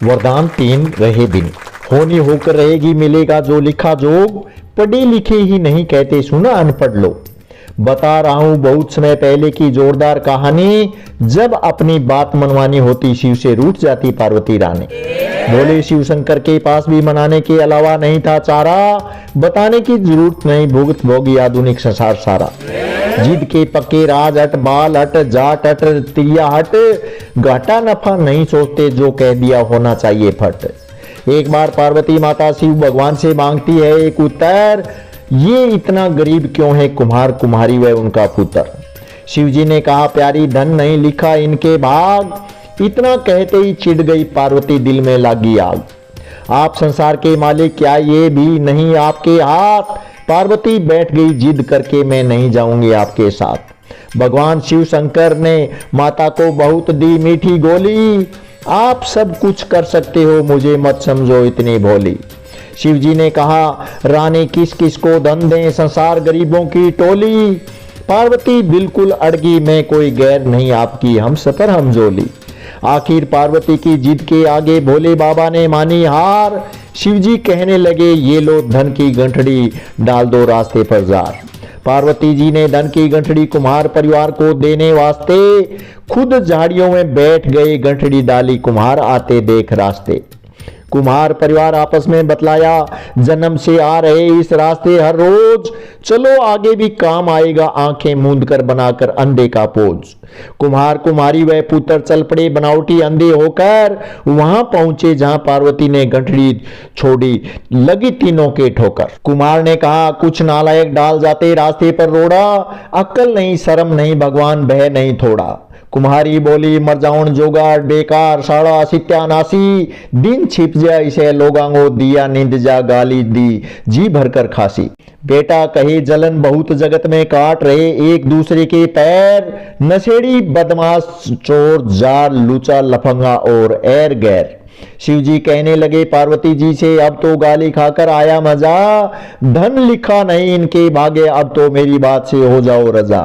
वरदान 3 रहे दिन। होनी होकर रहेगी मिलेगा जो लिखा जोग, पढ़े लिखे ही नहीं कहते सुना अनपढ़ लोग। बता रहा हूं बहुत समय पहले की जोरदार कहानी, जब अपनी बात मनवानी होती शिव से रूठ जाती पार्वती रानी। बोले शिव शंकर के पास भी मनाने के अलावा नहीं था चारा, बताने की जरूरत नहीं भुगत भोगी आधुनिक संसार सारा। जिद के पक्के राज हट, बाल हट, जाट हट, तिरिया हट, घाटा नफा नहीं सोचते जो कह दिया होना चाहिए फट। एक बार पार्वती माता शिव भगवान से मांगती है एक उत्तर, ये इतना गरीब क्यों है कुम्हार कुम्हारी व उनका पुत्र। शिव जी ने कहा प्यारी धन नहीं लिखा इनके भाग, इतना कहते ही चिढ़ गई पार्वती दिल में लागी आग। आप संसार के मालिक क्या ये भी नहीं आपके हाथ, पार्वती बैठ गई जिद करके मैं नहीं जाऊंगी आपके साथ। भगवान शिव शंकर ने माता को बहुत दी मीठी गोली, आप सब कुछ कर सकते हो मुझे मत समझो इतनी भोली। शिव जी ने कहा रानी किस किस को धन दें संसार गरीबों की टोली। पार्वती बिल्कुल अड़गी मैं कोई गैर नहीं आपकी हम सफर हम जोली। आखिर पार्वती की जिद के आगे भोले बाबा ने मानी हार। शिव जी कहने लगे ये लो धन की गंठड़ी डाल दो रास्ते पर जार। पार्वती जी ने धन की गंठड़ी कुम्हार परिवार को देने वास्ते खुद झाड़ियों में बैठ गए, गंठड़ी डाली कुम्हार आते देख रास्ते। कुम्हार परिवार आपस में बतलाया जन्म से आ रहे इस रास्ते हर रोज, चलो आगे भी काम आएगा आंखें मूंद कर बनाकर अंधे का पोज। कुम्हार कुमारी व पुत्र चल पड़े बनावटी अंधे होकर, वहां पहुंचे जहां पार्वती ने गंठड़ी छोड़ी लगी तीनों के ठोकर। कुम्हार ने कहा कुछ नालायक डाल जाते रास्ते पर रोड़ा, अक्ल नहीं शर्म नहीं भगवान भय नहीं थोड़ा। कुम्हारी बोली मर जाऊन जोगाड़ बेकार साड़ा सित्यानासी, दिन छिप जा इसे लोगांगो दिया नींद जा गाली दी जी भरकर खासी। बेटा कहे जलन बहुत जगत में काट रहे एक दूसरे के पैर, नशेड़ी बदमाश चोर जार लूचा लफंगा और एर गैर। शिव जी कहने लगे पार्वती जी से अब तो गाली खाकर आया मजा, धन लिखा नहीं इनके भागे अब तो मेरी बात से हो जाओ रजा।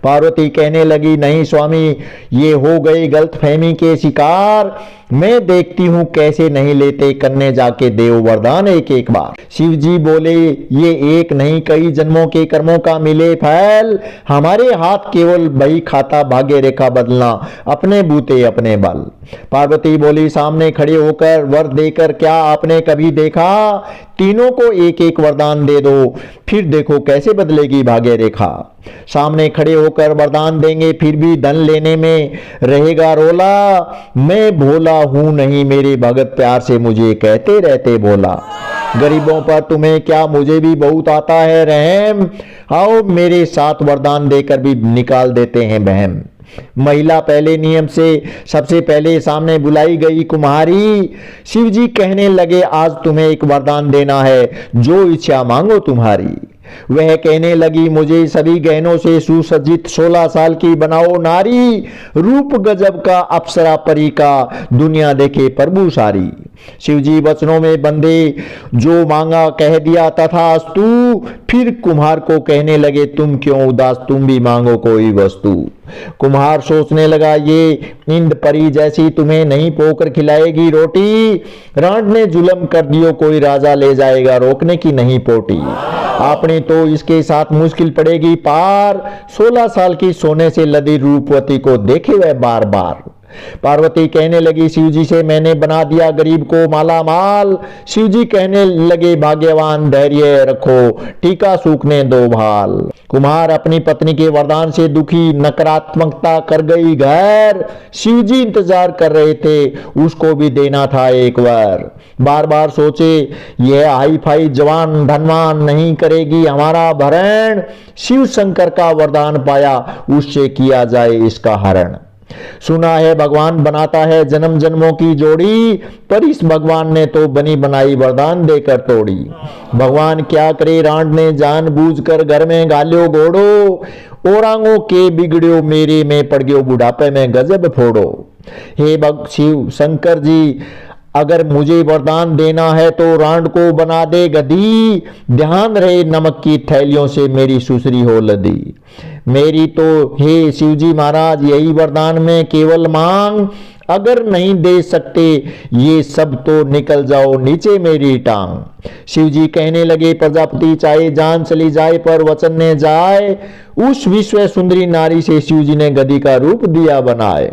पार्वती कहने लगी नहीं स्वामी ये हो गई गलतफहमी के शिकार, मैं देखती हूं कैसे नहीं लेते कन्ने जाके देव वरदान एक एक बार। शिव जी बोले ये एक नहीं कई जन्मों के कर्मों का मिले फैल, हमारे हाथ केवल बही खाता भाग्य रेखा बदलना अपने बूते अपने बल। पार्वती बोली सामने खड़े होकर वर देकर क्या आपने कभी देखा, तीनों को एक एक वरदान दे दो फिर देखो कैसे बदलेगी भाग्य रेखा। सामने खड़े होकर वरदान देंगे फिर भी धन लेने में रहेगा रोला, मैं भोला हूं नहीं मेरे भगत प्यार से मुझे कहते रहते भोला। गरीबों पर तुम्हें क्या मुझे भी बहुत आता है रहम, आओ मेरे साथ वरदान देकर भी निकाल देते हैं बहम। महिला पहले नियम से सबसे पहले सामने बुलाई गई कुम्हारी। शिव जी कहने लगे आज तुम्हें एक वरदान देना है जो इच्छा मांगो तुम्हारी। वह कहने लगी मुझे सभी गहनों से सुसज्जित 16 साल की बनाओ नारी, रूप गजब का अप्सरा परी का दुनिया देखे प्रभु सारी। शिव जी वचनों में बंधे जो मांगा कह दिया तथास्तु, फिर कुम्हार को कहने लगे तुम क्यों उदास तुम भी मांगो कोई वस्तु। कुम्हार सोचने लगा ये इंद परी जैसी तुम्हें नहीं पोकर खिलाएगी रोटी, रांड ने जुल्म कर दियो कोई राजा ले जाएगा रोकने की नहीं पोटी। आपने तो इसके साथ मुश्किल पड़ेगी पार, 16 साल की सोने से लदी रूपवती को देखे वह बार बार। पार्वती कहने लगी शिव जी से मैंने बना दिया गरीब को माला माल। शिव जी कहने लगे भाग्यवान धैर्य रखो टीका सूखने दो भाल। कुम्हार अपनी पत्नी के वरदान से दुखी नकारात्मकता कर गई घर, शिव जी इंतजार कर रहे थे उसको भी देना था एक बार। बार बार सोचे यह हाई फाई जवान धनवान नहीं करेगी हमारा भरण, शिव शंकर का वरदान पाया उससे किया जाए इसका हरण। सुना है भगवान बनाता है जन्म जन्मों की जोड़ी, पर इस भगवान ने तो बनी बनाई वरदान देकर तोड़ी। भगवान क्या करे रांड ने जानबूझकर घर में गालियो घोड़ो, ओरांगों के बिगड़ियो मेरे में पड़ गयो बुढ़ापे में गजब फोड़ो। हे शिव शंकर जी अगर मुझे वरदान देना है तो रांड को बना दे गधी, ध्यान रहे नमक की थैलियों से मेरी सुसरी हो लदी। मेरी तो हे शिवजी महाराज यही वरदान में केवल मांग, अगर नहीं दे सकते ये सब तो निकल जाओ नीचे मेरी टांग। शिव जी कहने लगे, प्रजापति चाहे जान चली जाए पर वचन ने जाए। उस विश्व सुंदरी नारी से शिव जी ने गधी का रूप दिया बनाए।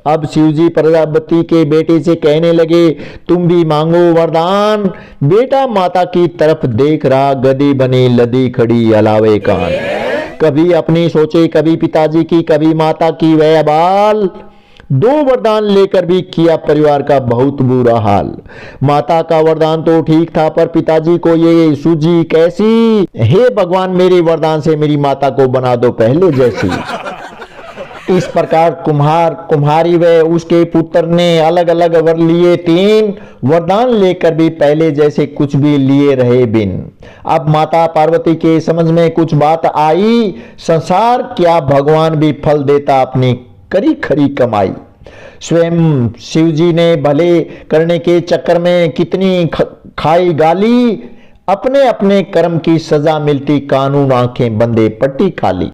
अब शिव जी प्रजापति के बेटे से कहने लगे, तुम भी मांगो वरदान। बेटा माता की तरफ देख रहा, गधी बनी लदी खड़ी अलावे कान। कभी अपनी सोचे, कभी पिताजी की, कभी माता की, वह बाल। दो वरदान लेकर भी किया परिवार का बहुत बुरा हाल। माता का वरदान तो ठीक था, पर पिताजी को ये सूझी कैसी। हे भगवान, मेरे वरदान से मेरी माता को बना दो पहले जैसी। इस प्रकार कुम्हार, कुम्हारी व उसके पुत्र ने अलग अलग वर लिए 3। वरदान लेकर भी पहले जैसे कुछ भी लिए रहे बिन। अब माता पार्वती के समझ में कुछ बात आई, संसार क्या भगवान भी फल देता अपनी करी खरी कमाई। स्वयं शिव जी ने भले करने के चक्कर में कितनी खाई गाली। अपने अपने कर्म की सजा मिलती, कानून आंखें बंदे पट्टी खाली।